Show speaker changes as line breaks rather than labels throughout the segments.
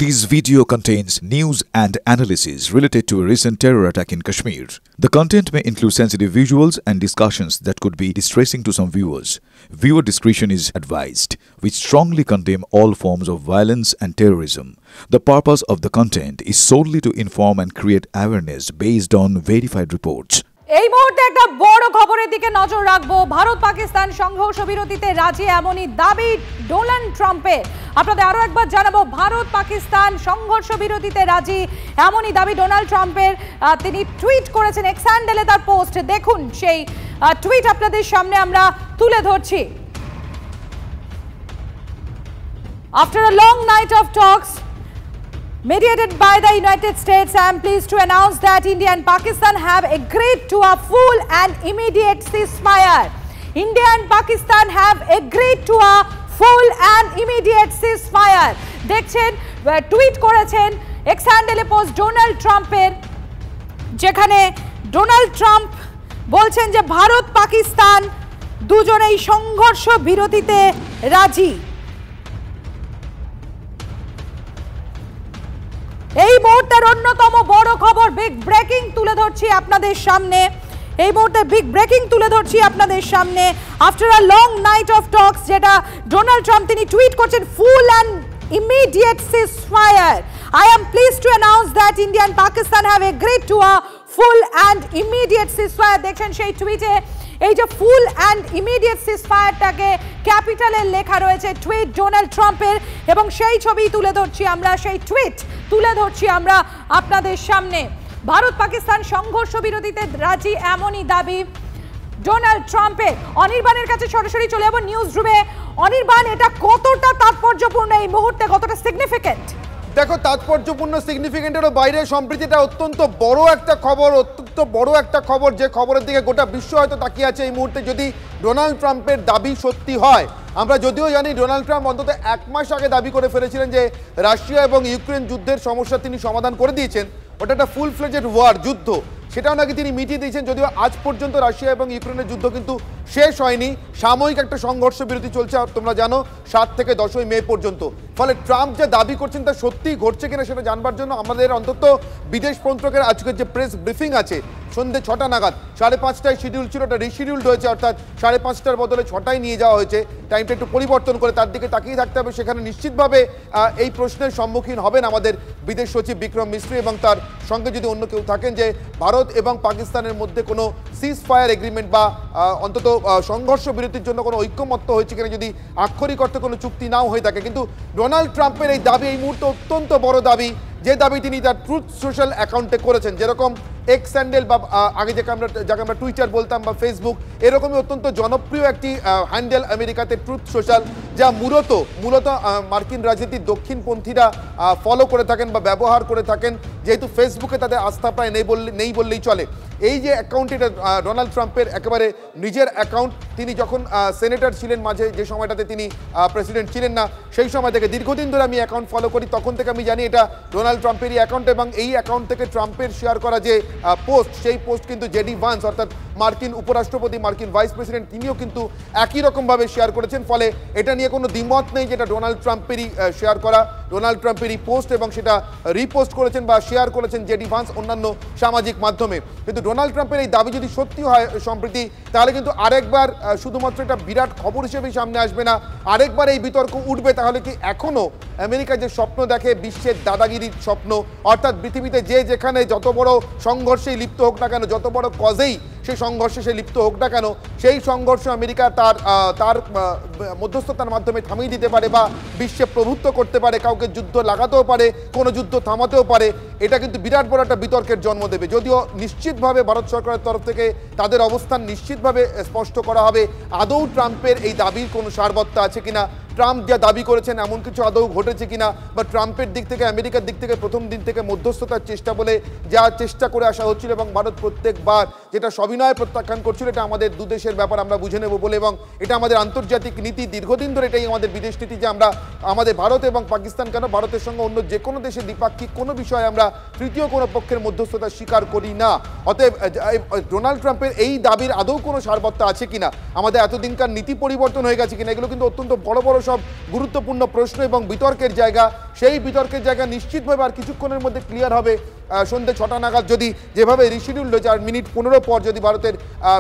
This video contains news and analysis related to a recent terror attack in Kashmir. The content may include sensitive visuals and discussions that could be distressing to some viewers. Viewer discretion is advised. We strongly condemn all forms of violence and terrorism. The purpose of the content is solely to inform and create awareness based on verified reports.
এই মুহূর্তে একটা বড় খবরের দিকে নজর রাখবো। ভারত পাকিস্তান সংঘর্ষ বিরতিতে রাজি এমনই দাবি ডোনাল্ড ট্রাম্পের। আপনাদের আরো একবার জানাবো, ভারত পাকিস্তান সংঘর্ষ বিরতিতে রাজি এমনই দাবি ডোনাল্ড ট্রাম্পের। তিনি টুইট করেছেন এক্স হ্যান্ডেলে তার পোস্ট। দেখুন সেই টুইট আপনাদের সামনে আমরা তুলে ধরছি। After a long night of talks mediated by the United States, I am pleased to announce that India and Pakistan have agreed to a full and immediate ceasefire. India and Pakistan have agreed to a full and immediate ceasefire. দেখছেন tweet করেছেন x হ্যান্ডেলে post Donald ট্রাম্পের, যেখানে Donald Trump বলছেন যে ভারত পাকিস্তান দুজনেই সংঘর্ষ বিরতিতে রাজি। এই মুহূর্তের অন্যতম বড় খবর, বিগ ব্রেকিং তুলে ধরছি আপনাদের সামনে। এই মুহূর্তে বিগ ব্রেকিং তুলে ধরছি আপনাদের সামনে। After a long night of talks, যেটা ডোনাল্ড ট্রাম্প তিনি টুইট করছেন ফুল and immediate ceasefire. I am pleased to announce that India and Pakistan have agreed to a full and immediate ceasefire. দেখেন সেই টুইটে এই যে ফুল অ্যান্ড ইমিডিয়েট সিজফায়ারটাকে ক্যাপিটালে লেখা রয়েছে টুইট ডোনাল্ড ট্রাম্পের, এবং সেই ছবি তুলে ধরছি আমরা, সেই টুইট তুলে ধরছি আমরা আপনাদের সামনে। ভারত পাকিস্তান সংঘর্ষ বিরতিতে রাজি এমনই দাবি ডোনাল্ড ট্রাম্পের। অনির্বাণের কাছে সরাসরি চলে যাব নিউজ রুমে। অনির্বাণ, এটা কতটা তাৎপর্যপূর্ণ এই মুহূর্তে, কতটা সিগনিফিকেন্ট?
দেখো, তাৎপর্যপূর্ণ সিগনিফিকেন্টেরও বাইরে সম্প্রীতিটা অত্যন্ত বড় একটা খবর, যে খবরের দিকে গোটা বিশ্ব হয়তো তাকিয়ে আছে এই মুহূর্তে। যদি ডোনাল্ড ট্রাম্পের দাবি সত্যি হয়, আমরা যদিও জানি ডোনাল্ড ট্রাম্প অন্তত 1 মাস আগে দাবি করে ফেলেছিলেন যে রাশিয়া এবং ইউক্রেন যুদ্ধের সমস্যা তিনি সমাধান করে দিয়েছেন, ওটা একটা ফুল ফ্লেজেড ওয়ার যুদ্ধ, সেটাও নাকি তিনি মিটিয়ে দিয়েছেন। যদিও আজ পর্যন্ত রাশিয়া এবং ইউক্রেনের যুদ্ধ কিন্তু শেষ হয়নি, সাময়িক একটা সংঘর্ষ বিরতি চলছে, তোমরা জানো 7 থেকে 10ই মে পর্যন্ত। ফলে ট্রাম্প যে দাবি করছেন তা সত্যিই ঘটছে কিনা সেটা জানবার জন্য আমাদের অন্তত বিদেশ মন্ত্রকের আজকের যে প্রেস ব্রিফিং আছে সন্ধ্যে 6টা নাগাদ, 5:30টায় শিডিউল ছিল, ওটা রিশিডিউলড হয়েছে, অর্থাৎ 5:30টার বদলে 6টায় নিয়ে যাওয়া হয়েছে। টাইমটা একটু পরিবর্তন করে তার দিকে তাকিয়ে থাকতে হবে। সেখানে নিশ্চিতভাবে এই প্রশ্নের সম্মুখীন হবেন আমাদের বিদেশ সচিব বিক্রম মিস্ত্রি, এবং তার সঙ্গে যদি অন্য কেউ থাকেন যে ভারত এবং পাকিস্তানের মধ্যে কোনো সিজ ফায়ার এগ্রিমেন্ট বা অন্তত সংঘর্ষ বিরতির জন্য কোনো ঐক্যমত্য হয়েছে কিনা, যদি আক্ষরিক অর্থে কোনো চুক্তি নাও হয়ে থাকে। কিন্তু ডোনাল্ড ট্রাম্পের এই দাবি এই মুহূর্তে অত্যন্ত বড় দাবি, যে দাবি তিনি তার ট্রুথ সোশ্যাল অ্যাকাউন্টে করেছেন। যেরকম এক্স হ্যান্ডেল বা আগে যাকে আমরা টুইটার বলতাম বা ফেসবুক, এরকমই অত্যন্ত জনপ্রিয় একটি হ্যান্ডেল আমেরিকাতে ট্রুথ সোশ্যাল, যা মূলত মার্কিন রাজনীতির দক্ষিণপন্থীরা ফলো করে থাকেন বা ব্যবহার করে থাকেন, যেহেতু ফেসবুকে তাদের আস্থা প্রায় নেই বললেই চলে। এই যে অ্যাকাউন্ট, এটা ডোনাল্ড ট্রাম্পের একেবারে নিজের অ্যাকাউন্ট। তিনি যখন সেনেটর ছিলেন, মাঝে যে সময়টাতে তিনি প্রেসিডেন্ট ছিলেন না, সেই সময় থেকে দীর্ঘদিন ধরে আমি অ্যাকাউন্ট ফলো করি, তখন থেকে আমি জানি এটা ডোনাল্ড ট্রাম্পেরই অ্যাকাউন্ট। এবং এই অ্যাকাউন্ট থেকে ট্রাম্পের শেয়ার করা যে পোস্ট, সেই পোস্ট কিন্তু জেডি ভান্স অর্থাৎ মার্কিন উপরাষ্ট্রপতি, মার্কিন ভাইস প্রেসিডেন্ট, তিনিও কিন্তু একই রকমভাবে শেয়ার করেছেন। ফলে এটা নিয়ে কোনো দ্বিমত নেই যেটা ডোনাল্ড ট্রাম্পেরই শেয়ার করা, ডোনাল্ড ট্রাম্পেরই পোস্ট, এবং সেটা রিপোস্ট করেছেন বা শেয়ার করেছেন জেডি ভান্স অন্যান্য সামাজিক মাধ্যমে। কিন্তু ডোনাল্ড ট্রাম্পের এই দাবি যদি সত্যি হয় সম্প্রতি, তাহলে কিন্তু আরেকবার শুধুমাত্র এটা বিরাট খবর হিসেবেই সামনে আসবে না, আরেকবার এই বিতর্ক উঠবে। তাহলে কি এখনও আমেরিকা যে স্বপ্ন দেখে, বিশ্বের দাদাগিরির স্বপ্ন, অর্থাৎ পৃথিবীতে যে যেখানে যত বড় সংঘর্ষেই লিপ্ত হোক না কেন, যত বড় কজেই সেই সংঘর্ষে সে লিপ্ত হোক না কেন, সেই সংঘর্ষ আমেরিকা তার মধ্যস্থতার মাধ্যমে থামিয়ে দিতে পারে বা বিশ্বে প্রভুত্ব করতে পারে, কাউকে যুদ্ধ লাগাতেও পারে, কোনো যুদ্ধ থামাতেও পারে। এটা কিন্তু বিরাট বড় একটা বিতর্কের জন্ম দেবে। যদিও নিশ্চিতভাবে ভারত সরকারের তরফ থেকে তাদের অবস্থান নিশ্চিতভাবে স্পষ্ট করা হবে, আদৌ ট্রাম্পের এই দাবির কোনো সারবত্তা আছে কিনা, ট্রাম্প যা দাবি করেছেন এমন কিছু আদৌ ঘটেছে কিনা, বা ট্রাম্পের দিক থেকে আমেরিকার দিক থেকে প্রথম দিন থেকে মধ্যস্থতার চেষ্টা বলে যা চেষ্টা করে আসা হচ্ছিল এবং ভারত প্রত্যেকবার যেটা সবিনয় প্রত্যাখ্যান করছিল, এটা আমাদের দুদেশের ব্যাপার, আমরা বুঝে নেব বলে, এবং এটা আমাদের আন্তর্জাতিক নীতি, দীর্ঘদিন ধরে এটাই আমাদের বিদেশ নীতি যে আমরা আমাদের ভারত এবং পাকিস্তান কেন, ভারতের সঙ্গে অন্য যে কোনো দেশের দ্বিপাক্ষিক কোনো বিষয়ে আমরা তৃতীয় কোনো পক্ষের মধ্যস্থতা স্বীকার করি না। অতএব ডোনাল্ড ট্রাম্পের এই দাবির আদৌ কোনো সারবত্তা আছে কিনা, আমাদের এতদিনকার নীতি পরিবর্তন হয়ে গেছে কিনা, এগুলো কিন্তু অত্যন্ত বড় বড় সব গুরুত্বপূর্ণ প্রশ্ন এবং বিতর্কের জায়গা। সেই বিতর্কের জায়গা নিশ্চিতভাবে আর কিছুক্ষণের মধ্যে ক্লিয়ার হবে। সন্ধ্যে 6টা নাগাদ যদি যেভাবে রিশিডিউল হয়েছে, আর মিনিট 15 পর যদি ভারতের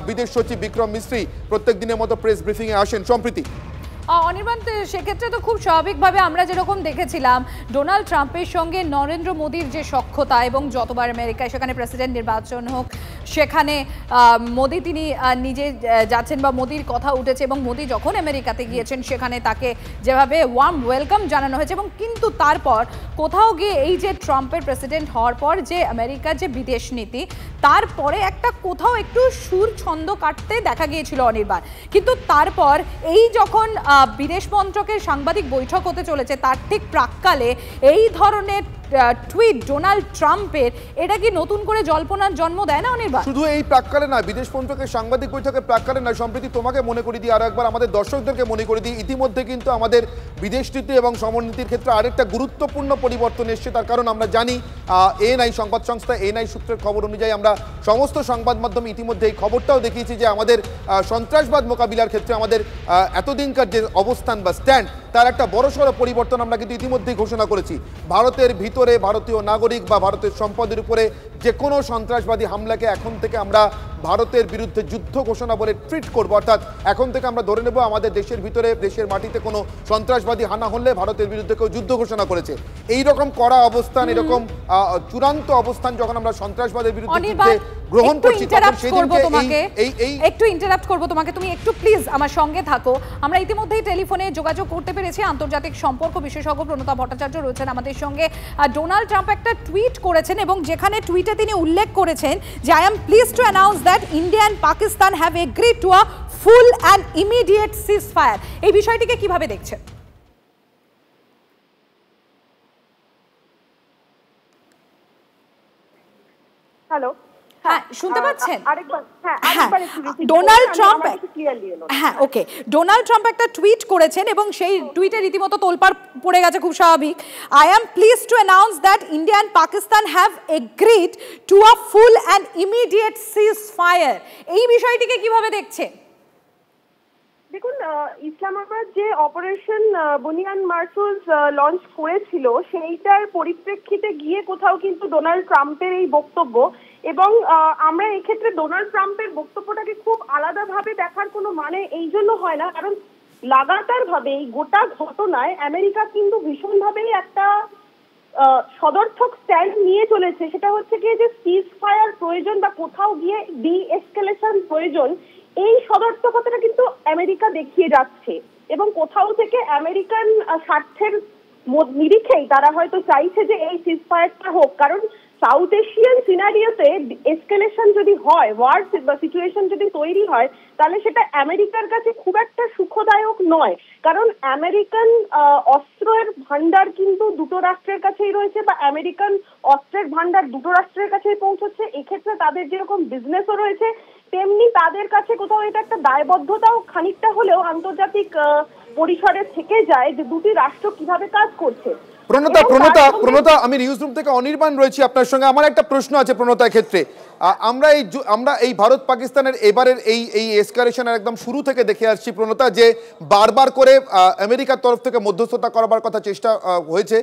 বিদেশ সচিব বিক্রম মিস্ত্রি প্রত্যেক দিনের মতো প্রেস ব্রিফিংয়ে আসেন। সম্প্রীতি
অনির্বাণ, সেক্ষেত্রে তো খুব স্বাভাবিকভাবে আমরা যেরকম দেখেছিলাম ডোনাল্ড ট্রাম্পের সঙ্গে নরেন্দ্র মোদীর যে সখ্যতা, এবং যতবার আমেরিকায় সেখানে প্রেসিডেন্ট নির্বাচন হোক সেখানে মোদী তিনি নিজে যাচ্ছেন বা মোদীর কথা উঠেছে, এবং মোদী যখন আমেরিকাতে গিয়েছেন সেখানে তাকে যেভাবে ওয়ার্ম ওয়েলকাম জানানো হয়েছে, এবং কিন্তু তারপর কোথাও গিয়ে এই যে ট্রাম্পের প্রেসিডেন্ট হওয়ার পর যে আমেরিকার যে বিদেশ নীতি, তারপরে একটা কোথাও একটু সুর ছন্দ কাটতে দেখা গিয়েছিল অনির্বাণ। কিন্তু তারপর এই যখন বিদেশ মন্ত্রকের সাংবাদিক বৈঠক হতে চলেছে, তার ঠিক প্রাক্কালে এই ধরনের টুইট ডোনাল্ড ট্রাম্পের, এটা কি নতুন করে জল্পনার জন্ম দেয় না অনির্বাণ?
শুধু এই প্রাক্কালে নয়, বিদেশ মন্ত্রকের সাংবাদিক বৈঠকের প্রাক্কালে নয়, সম্প্রীতি তোমাকে মনে করি দিই, আরো একবার আমাদের দর্শকদেরকে মনে করে দিই, ইতিমধ্যে কিন্তু আমাদের বিদেশ নীতি এবং সমরনীতির ক্ষেত্রে আরেকটা গুরুত্বপূর্ণ পরিবর্তন এসছে। তার কারণ আমরা জানি, এএনআই সংবাদ সংস্থা এএনআই সূত্রের খবর অনুযায়ী আমরা সমস্ত সংবাদ মাধ্যমে ইতিমধ্যে এই খবরটাও দেখিয়েছি যে আমাদের সন্ত্রাসবাদ মোকাবিলার ক্ষেত্রে আমাদের এতদিনকার যে অবস্থান বা স্ট্যান্ড, তার একটা বড়সড় পরিবর্তন আমরা কিন্তু ইতিমধ্যেই ঘোষণা করেছি। ভারতের ভিতরে ভারতীয় নাগরিক বা ভারতের সম্পদের উপরে যে কোনো সন্ত্রাসবাদী হামলাকে এখন থেকে আমরা ভারতের বিরুদ্ধে যুদ্ধ ঘোষণা বলে ট্রিট করব। অর্থাৎ এখন থেকে আমরা ধরে নেব আমাদের দেশের ভিতরে, দেশের মাটিতে কোনো সন্ত্রাসবাদী হানা হলে ভারতের বিরুদ্ধে কেউ যুদ্ধ ঘোষণা করেছে, এই রকম করা অবস্থান, এরকম চূড়ান্ত অবস্থান যখন আমরা সন্ত্রাসবাদের বিরুদ্ধে গ্রহণ করছি, তখন
একটু ইন্টারাপ্ট করবো তোমাকে, তুমি একটু প্লিজ আমার সঙ্গে থাকো। আমরা ইতিমধ্যেই টেলিফোনে যোগাযোগ করতে পেরেছি আন্তর্জাতিক সম্পর্ক বিশেষজ্ঞ প্রণতা ভট্টাচার্য রয়েছেন আমাদের সঙ্গে। ডোনাল্ড ট্রাম্প একটা টুইট করেছেন, এবং যেখানে টুইটে তিনি উল্লেখ করেছেন যে I am pleased to announce that India and Pakistan have agreed to a full and immediate ceasefire. এই বিষয়টিকে কিভাবে দেখছেন?
হ্যালো,
হ্যাঁ শুনতে পাচ্ছেন?
ডোনাল্ড ট্রাম্প,
হ্যাঁ ওকে, ডোনাল্ড ট্রাম্প একটা টুইট করেছেন, এবং সেই টুইটে রীতিমতো তোলপাড় পড়ে গেছে, খুব স্বাভাবিক। I am pleased to announce that India and Pakistan have agreed to a full and immediate ceasefire. এই বিষয়টিকে কিভাবে দেখছেন?
দেখুন, ইসলামাবাদ যে অপারেশন বুনিয়ান মারসুলস লঞ্চ করেছিল, সেইটার পরিপ্রেক্ষিতে গিয়ে কোথাও কিন্তু ডোনাল্ড ট্রাম্পের এই বক্তব্য, এবং আমরা এক্ষেত্রে ডোনাল্ড ট্রাম্পের বক্তব্যটাকে খুব আলাদাভাবে দেখার কোনো মানে এই জন্য হয় না, কারণ লাগাতার ভাবে এই গোটা ঘটনায় আমেরিকা কিন্তু ভীষণভাবেই একটা সদর্থক স্ট্যান্ড নিয়ে চলেছে। সেটা হচ্ছে কি যে সিজ ফায়ার প্রয়োজন বা কোথাও গিয়ে ডি এসকেলেশন প্রয়োজন, এই সদর্থকতাটা কিন্তু আমেরিকা দেখিয়ে যাচ্ছে, এবং কোথাও থেকে আমেরিকান স্বার্থের নিরিখেই তারা হয়তো চাইছে যে এই সিজ ফায়ারটা হোক। কারণ সাউথ এশিয়ান সিনারিওতে এসকেলেশন যদি হয়, ওয়ার বা সিচুয়েশন যদি তৈরি হয়, তাহলে সেটা আমেরিকার কাছে খুব একটা সুখদায়ক নয়। কারণ আমেরিকান অস্ত্রের ভান্ডার কিন্তু দুটো রাষ্ট্রের কাছেই রয়েছে, বা আমেরিকান অস্ত্রের ভান্ডার দুটো রাষ্ট্রের কাছেই পৌঁছচ্ছে। এক্ষেত্রে তাদের যেরকম বিজনেসও রয়েছে, তেমনি তাদের কাছে কোথাও এটা একটা দায়বদ্ধতাও খানিকটা হলেও আন্তর্জাতিক পরিসরে থেকে যায় যে দুটি রাষ্ট্র কিভাবে কাজ করছে।
প্রণতা, আমি নিউজ রুম থেকে অনির্বাণ রয়েছি আপনার সঙ্গে। আমার একটা প্রশ্ন আছে প্রণতার ক্ষেত্রে। আমরা এই ভারত পাকিস্তানের এবারের এই এসকালেশনের একদম শুরু থেকে দেখে আসছি প্রণতা, যে বারবার করে আমেরিকার তরফ থেকে মধ্যস্থতা করবার কথা চেষ্টা হয়েছে।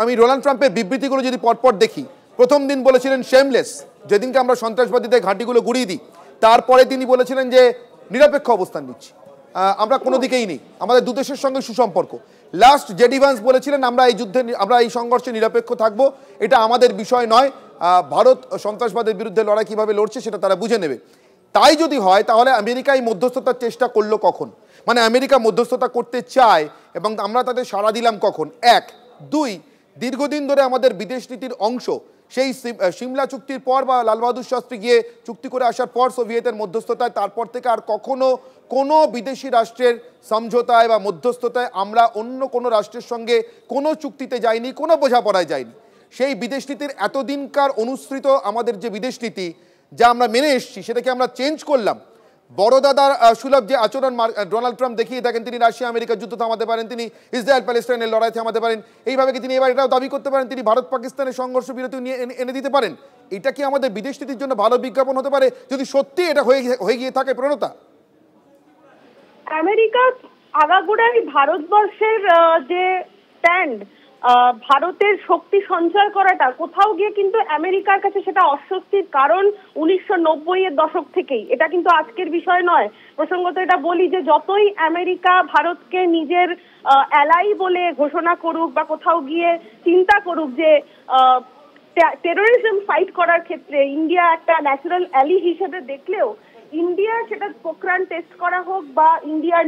আমি ডোনাল্ড ট্রাম্পের বিবৃতিগুলো যদি পরপর দেখি, প্রথম দিন বলেছিলেন শেমলেস, যেদিনকে আমরা সন্ত্রাসবাদীদের ঘাঁটিগুলো গুড়িয়ে দিই, তারপরে তিনি বলেছিলেন যে নিরপেক্ষ অবস্থান নিচ্ছি, আমরা কোনো দিকেই নেই, আমাদের দুদেশের সঙ্গে সুসম্পর্ক। লাস্ট জেডি ভান্স বলেছিলেন আমরা এই সংঘর্ষে নিরপেক্ষ থাকবো, এটা আমাদের বিষয় নয়, ভারত সন্ত্রাসবাদের বিরুদ্ধে লড়াই কিভাবে লড়ছে সেটা তারা বুঝে নেবে। তাই যদি হয় তাহলে আমেরিকা এই মধ্যস্থতার চেষ্টা করলো কখন? মানে আমেরিকা মধ্যস্থতা করতে চায় এবং আমরা তাদের সাড়া দিলাম কখন? এক। দুই, দীর্ঘদিন ধরে আমাদের বিদেশ নীতির অংশ, সেই সিমলা চুক্তির পর বা লাল বাহাদুর শাস্ত্রী গিয়ে চুক্তি করে আসার পর সোভিয়েতের মধ্যস্থতায়, তারপর থেকে আর কখনো কোনো বিদেশি রাষ্ট্রের সমঝোতায় বা মধ্যস্থতায় আমরা অন্য কোনো রাষ্ট্রের সঙ্গে কোনো চুক্তিতে যাইনি, কোনো বোঝাপড়ায় যাইনি। সেই বিদেশ নীতির এতদিনকার অনুসৃত আমাদের যে বিদেশ নীতি, যা আমরা মেনে এসেছি সেটাকে আমরা চেঞ্জ করলাম। বড় দাদার সুলভ যে আচরণ ডোনাল্ড ট্রাম্প দেখিয়ে থাকেন, তিনি রাশিয়া আমেরিকার যুদ্ধ থামাতে পারেন, তিনি ইসরায়েল প্যালেস্টাইনের লড়াই থামাতে পারেন, এইভাবে কি তিনি এবার এটাও দাবি করতে পারেন তিনি ভারত পাকিস্তানের সংঘর্ষ বিরতি নিয়ে এনে দিতে পারেন? এটা কি আমাদের বিদেশ নীতির জন্য ভালো বিজ্ঞাপন হতে পারে যদি সত্যি এটা হয়ে গিয়ে থাকে প্রণতা?
আমেরিকা আগাগোড়াই ভারতবর্ষের যে স্ট্যান্ড, ভারতের শক্তি সঞ্চয় করাটা কোথাও গিয়ে কিন্তু আমেরিকার কাছে সেটা অস্বস্তির কারণ 1990-এর দশক থেকেই। এটা কিন্তু আজকের বিষয় নয়। প্রসঙ্গত এটা বলি যে যতই আমেরিকা ভারতকে নিজের অ্যালাই বলে ঘোষণা করুক বা কোথাও গিয়ে চিন্তা করুক যে টেরোরিজম ফাইট করার ক্ষেত্রে ইন্ডিয়া একটা ন্যাচারাল অ্যালি হিসেবে দেখলেও, ইন্ডিয়া সেটা পোখরান টেস্ট করা হোক বা ইন্ডিয়ার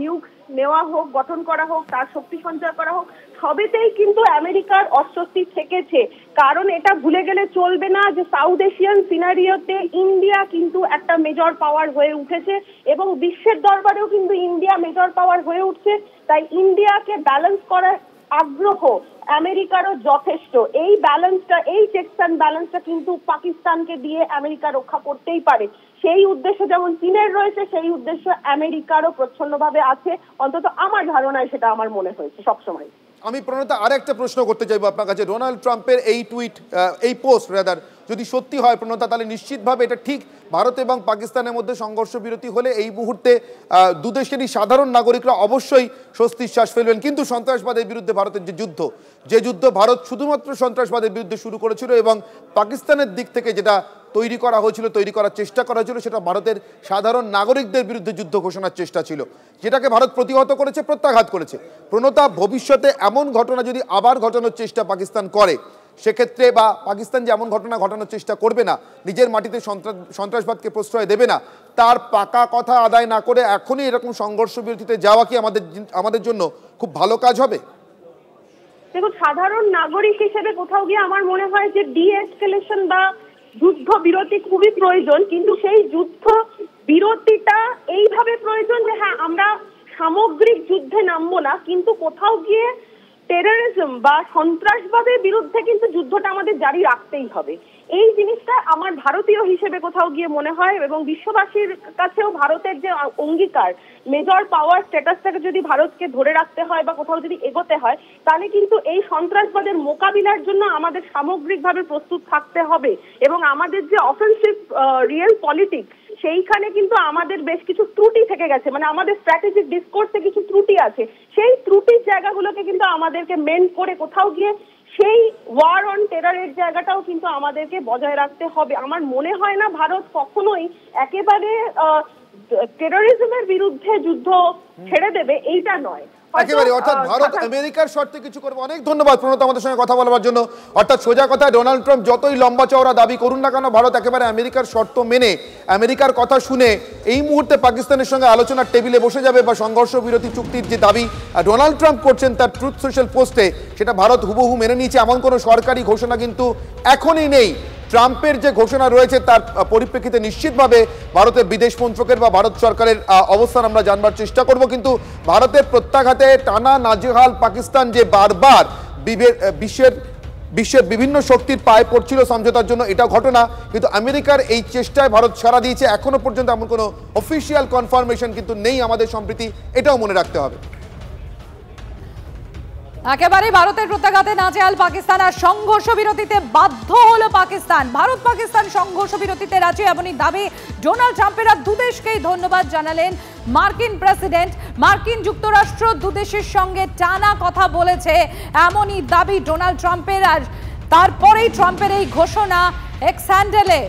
নিউক্স নেওয়া হোক, গঠন করা হোক, তার শক্তি সঞ্চয় করা হোক, সবেতেই কিন্তু আমেরিকার অস্বস্তি থেকেছে। কারণ এটা ভুলে গেলে চলবে না যে সাউথ এশিয়ান সিনারিওতে ইন্ডিয়া কিন্তু একটা মেজর পাওয়ার হয়ে উঠেছে এবং বিশ্বের দরবারেও কিন্তু ইন্ডিয়া মেজর পাওয়ার হয়ে উঠছে। তাই ইন্ডিয়াকে ব্যালেন্স করার আগ্রহ আমেরিকারও যথেষ্ট। এই ব্যালেন্সটা, এই চেকস অ্যান্ড ব্যালেন্সটা কিন্তু পাকিস্তানকে দিয়ে আমেরিকা রক্ষা করতেই পারে। সেই উদ্দেশ্য যেমন চীনের রয়েছে, সেই উদ্দেশ্য আমেরিকারও প্রচ্ছন্নভাবে আছে। অন্তত আমার ধারণায় সেটা আমার মনে হয়েছে সবসময়।
আমি প্রণতা আরেকটা প্রশ্ন করতে চাইবো আপনার কাছে। ডোনাল্ড ট্রাম্পের এই টুইট, এই পোস্ট রাদার যদি সত্যি হয় প্রণতা, তাহলে নিশ্চিতভাবে এটা ঠিক ভারত এবং পাকিস্তানের মধ্যে সংঘর্ষ বিরতি হলে এই মুহূর্তে দুদেশেরই সাধারণ নাগরিকরা অবশ্যই স্বস্তির শ্বাস ফেলবেন। কিন্তু সন্ত্রাসবাদের বিরুদ্ধে ভারতের যে যুদ্ধ ভারত শুধুমাত্র সন্ত্রাসবাদের বিরুদ্ধে শুরু করেছিল এবং পাকিস্তানের দিক থেকে যেটা তৈরি করা হয়েছিল, তৈরি করার চেষ্টা করা হয়েছিল, সেটা ভারতের সাধারণ নাগরিকদের বিরুদ্ধে যুদ্ধ ঘোষণার চেষ্টা ছিল, যেটাকে ভারত প্রতিহত করেছে, প্রত্যাঘাত করেছে। প্রণতা, ভবিষ্যতে এমন ঘটনা যদি আবার ঘটানোর চেষ্টা পাকিস্তান করে, সেক্ষেত্রে বা পাকিস্তান যে এমন ঘটনা ঘটানোর চেষ্টা করবে না, নিজের মাটিতে সন্ত্রাসবাদকে প্রশ্রয় দেবে না, তার পাকা কথা আদায় না করে এখনই এরকম সংঘর্ষ বিরতিতে যাওয়া কি আমাদের জন্য খুব ভালো কাজ হবে?
দেখুন, সাধারণ নাগরিক হিসেবে কোথাও গিয়ে আমার মনে হয় যে ডি-এসকেলেশন বা যুদ্ধ বিরতি খুবই প্রয়োজন। কিন্তু সেই যুদ্ধ বিরতিটা এইভাবে প্রয়োজন যে হ্যাঁ, আমরা সামগ্রিক যুদ্ধে নামবো না, কিন্তু কোথাও গিয়ে টেররিজম বা সন্ত্রাসবাদের বিরুদ্ধে কিন্তু যুদ্ধটা আমাদের জারি রাখতেই হবে। এই জিনিসটা আমার ভারতীয় হিসেবে কোথাও গিয়ে মনে হয় এবং বিশ্ববাসীর কাছেও ভারতের যে অঙ্গীকার, মেজর পাওয়ার স্ট্যাটাসটাকে যদি ভারতকে ধরে রাখতে হয় বা কোথাও যদি এগোতে হয়, তাহলে কিন্তু এই সন্ত্রাসবাদের মোকাবিলার জন্য আমাদের সামগ্রিকভাবে প্রস্তুত থাকতে হবে। এবং আমাদের যে অফেন্সিভ রিয়েল পলিটিক্স, সেইখানে কিন্তু আমাদের বেশ কিছু ত্রুটি থেকে গেছে, মানে আমাদের স্ট্র্যাটেজিক ডিসকোর্সে কিছু ত্রুটি আছে। সেই ত্রুটির জায়গাগুলোকে কিন্তু আমাদেরকে মেন্ড করে কোথাও গিয়ে সেই ওয়ার অন টেররের জায়গাটাও কিন্তু আমাদেরকে বজায় রাখতে হবে। আমার মনে হয় না ভারত কখনোই একেবারে টেররিজমের বিরুদ্ধে যুদ্ধ ছেড়ে দেবে, এইটা নয়
একেবারে। অর্থাৎ ভারত আমেরিকার শর্তে কিছু করবে। অনেক ধন্যবাদ প্রণতা আমাদের সঙ্গে কথা বলবার জন্য। অর্থাৎ সোজা কথা, ডোনাল্ড ট্রাম্প যতই লম্বা চওড়া দাবি করুন না কেন, ভারত একেবারে আমেরিকার শর্ত মেনে, আমেরিকার কথা শুনে এই মুহূর্তে পাকিস্তানের সঙ্গে আলোচনার টেবিলে বসে যাবে বা সংঘর্ষ বিরতি চুক্তির যে দাবি ডোনাল্ড ট্রাম্প করছেন তার ট্রুথ সোশ্যাল পোস্টে, সেটা ভারত হুবহু মেনে নিয়েছে। এমন কোনো সরকারি ঘোষণা কিন্তু এখনই নেই। ট্রাম্পের যে ঘোষণা রয়েছে তার পরিপ্রেক্ষিতে নিশ্চিতভাবে ভারতের বিদেশ মন্ত্রকের বা ভারত সরকারের অবস্থান আমরা জানবার চেষ্টা করব। কিন্তু ভারতের প্রত্যাঘাতে টানা নাজেহাল পাকিস্তান যে বারবার বিশ্বের বিভিন্ন শক্তির পায়ে পড়ছিল সমঝোতার জন্য, এটা ঘটনা। কিন্তু আমেরিকার এই চেষ্টায় ভারত সাড়া দিয়েছে। এখনো পর্যন্ত এমন কোনো অফিসিয়াল কনফার্মেশন কিন্তু নেই আমাদের সম্প্রতি, এটাও মনে রাখতে হবে।
একেবারে ভারতের প্রত্যাঘাতে নাজেহাল পাকিস্তান আর সংঘর্ষ বিরতিতে বাধ্য হলো পাকিস্তান। ভারত পাকিস্তান সংঘর্ষ বিরতিতে রাজি, এমনই দাবি ডোনাল্ড ট্রাম্পের। আর দুদেশকেই ধন্যবাদ জানালেন মার্কিন প্রেসিডেন্ট। মার্কিন যুক্তরাষ্ট্র দুদেশের সঙ্গে টানা কথা বলেছে, এমনই দাবি ডোনাল্ড ট্রাম্পের। আর তারপরেই ট্রাম্পের এই ঘোষণা এক্স হ্যান্ডেলে।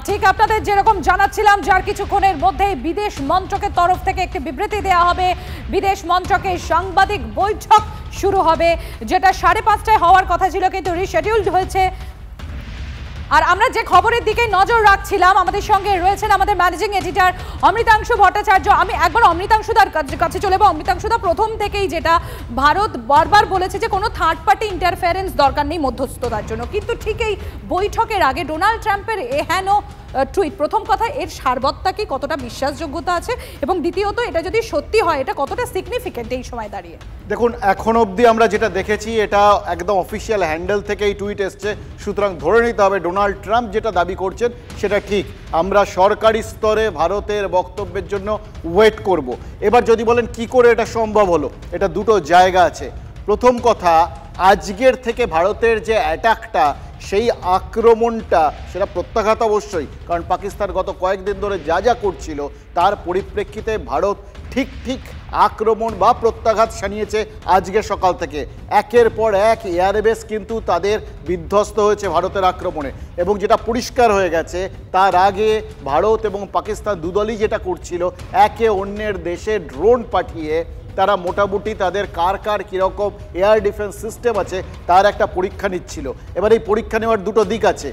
ঠিক আপনাদের যেরকম জানাচ্ছিলাম, যার কিছুক্ষণের মধ্যেই বিদেশ মন্ত্রকের তরফ থেকে একটি বিবৃতি দেওয়া হবে। বিদেশ মন্ত্রকের সাংবাদিক বৈঠক শুরু হবে, যেটা 5:30টায় হওয়ার কথা ছিল কিন্তু রিশিডিউলড হয়েছে। আর আমরা যে খবরের দিকে নজর রাখছিলাম, আমাদের সঙ্গে রয়েছেন আমাদের ম্যানেজিং এডিটর অমৃতাংশু ভট্টাচার্য। আমি একবার অমৃতাংশুদার কাছে চলে যাবো। অমৃতাংশুদা, প্রথম থেকেই যেটা ভারত বারবার বলেছে যে কোনো থার্ড পার্টি ইন্টারফারেন্স দরকার নেই মধ্যস্থতার জন্য, কিন্তু ঠিক এই বৈঠকের আগে ডোনাল্ড ট্রাম্পের এহেন টুইট, প্রথম কথা এর সারবত্তা কি, কতটা বিশ্বাসযোগ্যতা আছে, এবং দ্বিতীয়ত এটা যদি সত্যি হয় এটা কতটা সিগনিফিকেন্ট এই সময় দাঁড়িয়ে?
দেখুন, এখন অবধি আমরা যেটা দেখেছি এটা একদম অফিসিয়াল হ্যান্ডেল থেকে এই টুইট এসছে, সুতরাং ধরে নিতে হবে ডোনাল্ড ট্রাম্প যেটা দাবি করছেন সেটা ঠিক। আমরা সরকারি স্তরে ভারতের বক্তব্যের জন্য ওয়েট করব। এবার যদি বলেন কি করে এটা সম্ভব হলো, এটা দুটো জায়গা আছে। প্রথম কথা, আজকের থেকে ভারতের যে অ্যাটাকটা, সেই আক্রমণটা সেটা প্রত্যাঘাত অবশ্যই, কারণ পাকিস্তান গত কয়েকদিন ধরে যা যা করছিল তার পরিপ্রেক্ষিতে ভারত ঠিক আক্রমণ বা প্রত্যাঘাত শানিয়েছে আজকে সকাল থেকে। একের পর এক এয়ারবেস কিন্তু তাদের বিধ্বস্ত হয়েছে ভারতের আক্রমণে, এবং যেটা পরিষ্কার হয়ে গেছে তার আগে ভারত এবং পাকিস্তান দুদলই যেটা করছিল, একে অন্যের দেশে ড্রোন পাঠিয়ে তারা মোটামুটি তাদের কার কীরকম এয়ার ডিফেন্স সিস্টেম আছে তার একটা পরীক্ষা নিচ্ছিল। এবার এই পরীক্ষা নেওয়ার দুটো দিক আছে।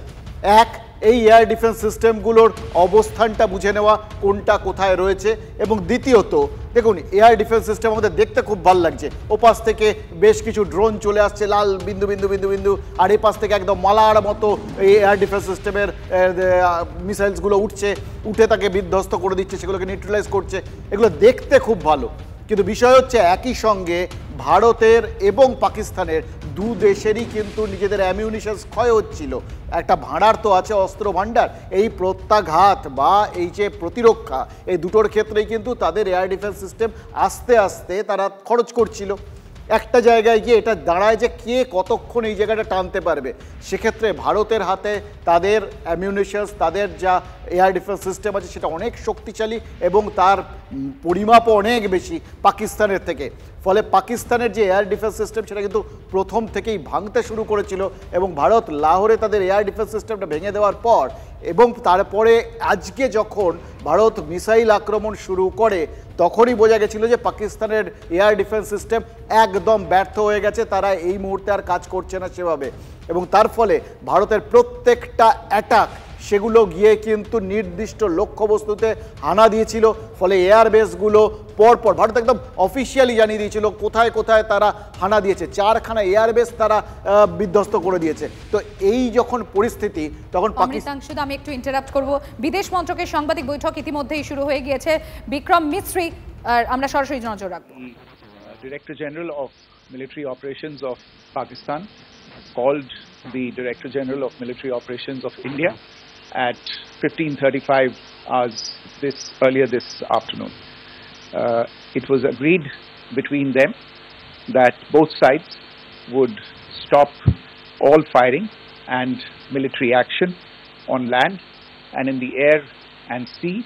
এক, এই এয়ার ডিফেন্স সিস্টেমগুলোর অবস্থানটা বুঝে নেওয়া, কোনটা কোথায় রয়েছে, এবং দ্বিতীয়ত দেখুন এয়ার ডিফেন্স সিস্টেম আমাদের দেখতে খুব ভালো লাগছে। ও পাশ থেকে বেশ কিছু ড্রোন চলে আসছে লাল বিন্দু বিন্দু বিন্দু বিন্দু, আর এই পাশ থেকে একদম মালার মতো এই এয়ার ডিফেন্স সিস্টেমের মিসাইলসগুলো উঠে তাকে বিধ্বস্ত করে দিচ্ছে, সেগুলোকে নিউট্রালাইজ করছে। এগুলো দেখতে খুব ভালো, কিন্তু বিষয় হচ্ছে একই সঙ্গে ভারতের এবং পাকিস্তানের দু দেশেরই কিন্তু নিজেদের অ্যামিউনিশনস ক্ষয় হচ্ছিল। একটা ভাঁড়ার তো আছে অস্ত্র ভাণ্ডার, এই প্রত্যাঘাত বা এই যে প্রতিরক্ষা, এই দুটোর ক্ষেত্রেই কিন্তু তাদের এয়ার ডিফেন্স সিস্টেম আস্তে আস্তে তারা খরচ করছিল। একটা জায়গায় গিয়ে এটা দাঁড়ায় যে কে কতক্ষণ এই জায়গাটা টানতে পারবে। সেক্ষেত্রে ভারতের হাতে তাদের অ্যামিউনিশনস, তাদের যা এয়ার ডিফেন্স সিস্টেম আছে সেটা অনেক শক্তিশালী এবং তার পরিমাপও অনেক বেশি পাকিস্তানের থেকে। ফলে পাকিস্তানের যে এয়ার ডিফেন্স সিস্টেম সেটা কিন্তু প্রথম থেকেই ভাঙতে শুরু করেছিল, এবং ভারত লাহোরে তাদের এয়ার ডিফেন্স সিস্টেমটা ভেঙে দেওয়ার পর এবং তারপরে আজকে যখন ভারত মিসাইল আক্রমণ শুরু করে তখনই বোঝা গেছিল যে পাকিস্তানের এয়ার ডিফেন্স সিস্টেম একদম ব্যর্থ হয়ে গেছে, তারা এই মুহূর্তে আর কাজ করছে না সেভাবে। এবং তার ফলে ভারতের প্রত্যেকটা অ্যাটাক সেগুলো গিয়ে কিন্তু নির্দিষ্ট লক্ষ্যবস্তুতে হানা দিয়েছিল। ফলে এয়ারবেসগুলো পরপর ভারত একদম অফিসিয়ালি জানিয়ে দিয়েছিল কোথায় কোথায় তারা হানা দিয়েছে। 4খানা এয়ারবেস তারা বিধ্বস্ত করে দিয়েছে। তো এই যখন পরিস্থিতি তখন
পাকিস্তান, শুধু আমি একটু ইন্টারাপ্ট করব, বিদেশ মন্ত্রকের সাংবাদিক বৈঠক ইতিমধ্যেই শুরু হয়ে গিয়েছে। বিক্রম মিস্ত্রি, আমরা সরাসরি নজর রাখবো।
Director General of Military Operations of Pakistan called the Director General of Military Operations of India at 15:35 hours earlier this afternoon. It was agreed between them that both sides would stop all firing and military action on land and in the air and sea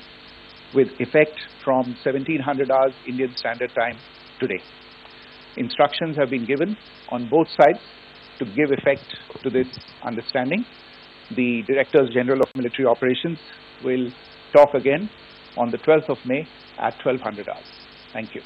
with effect from 1700 hours Indian Standard Time today. Instructions have been given on both sides to give effect to this understanding. The Directors General of Military Operations will talk again on the 12th of May at 1200 hours. Thank you.